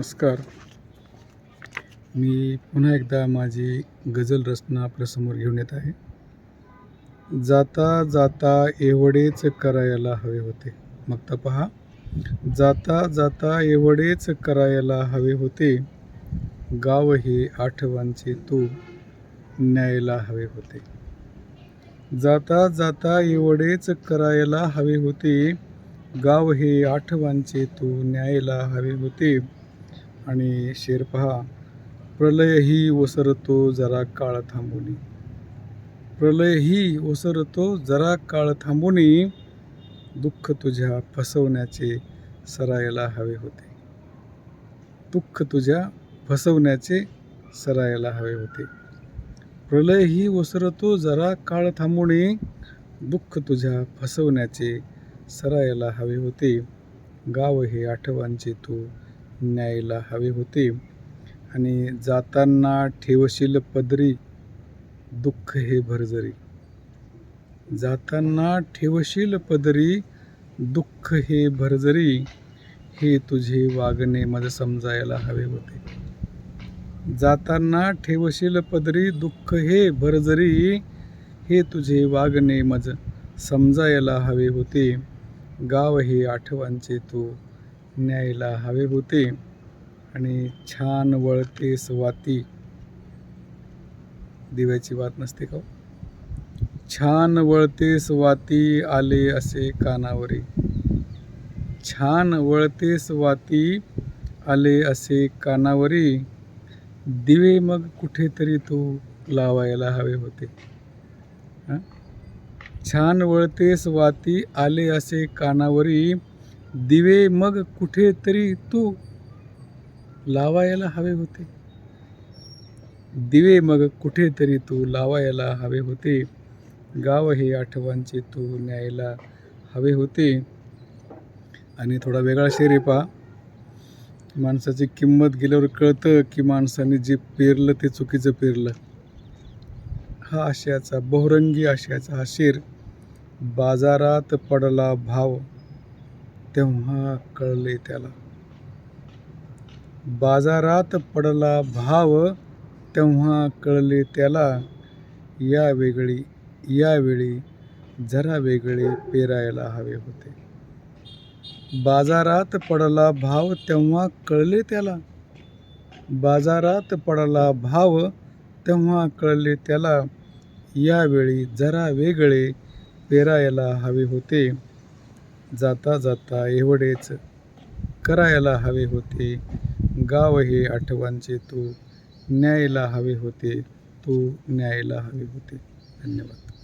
नमस्कार. मी पुन्हा एकदा माझी गझल रचना आपल्यासमोर घेऊन येत आहे. जाता जाता एवढेच करायला हवे होते. मग तर पहा, जाता जाता एवढेच करायला हवे होते. गाव हे आठवांचे तू न्यायला हवे होते. जाता जाता एवढेच करायला हवे होते. गाव हे आठवांचे तू न्यायला हवे होते. आणि शेर पहा, प्रलयही ओसरतो जरा काळ थांबुनी. प्रलयही ओसरतो जरा काळ थांबुनी. दुःख तुझ्या फसवण्याचे सरायला हवे होते. दुःख तुझ्या फसवण्याचे सरायला हवे होते. प्रलयही ओसरतो जरा काळ थांबुनी. दुःख तुझ्या फसवण्याचे सरायला हवे होते. गाव हे आठवांचे तू न्यायला हवे होते. आणि जाताना ठेवशील पदरी दुःख हे भरजरी. जाताना ठेवशील पदरी दुःख हे भरजरी. हे तुझे वागणे मज समजायला हवे होते. जाताना ठेवशील पदरी दुःख हे भरजरी. हे तुझे वागणे मज समजायला हवे होते. गाव हे आठवांचे तू न्यायला हवे होते. आणि छान वळतेस वाती. दिव्याची वात नसते का? छान वळतेस वाती आले असे कानावरी. छान वळतेस वाती आले असे कानावरी. दिवे मग कुठेतरी तू लावायला हवे होते. छान वळतेस वाती आले असे कानावरी. दिवे मग कुठेतरी तू लावायला हवे होते. दिवे मग कुठेतरी तू लावायला हवे होते. गाव हे आठवांचे तू न्यायला हवे होते. आणि थोडा वेगळा शेर आहे पहा. माणसाची किंमत गेल्यावर कळतं की माणसाने जे पेरलं ते चुकीचं पेरलं. हा आशयाचा, बहुरंगी आशयाचा हा शेर. बाजारात पडला भाव तेव्हा कळले त्याला. बाजारात पडला भाव तेव्हा कळले त्याला. यावेळी जरा वेगळे पेरायला हवे होते. बाजारात पडला भाव तेव्हा कळले त्याला. बाजारात पडला भाव तेव्हा कळले त्याला. यावेळी जरा वेगळे पेरायला हवे होते. जाता जाता एवढेच करायला हवे होते. गाव हे आठवांचे तू न्यायला हवे होते. तू न्यायला हवे होते. धन्यवाद.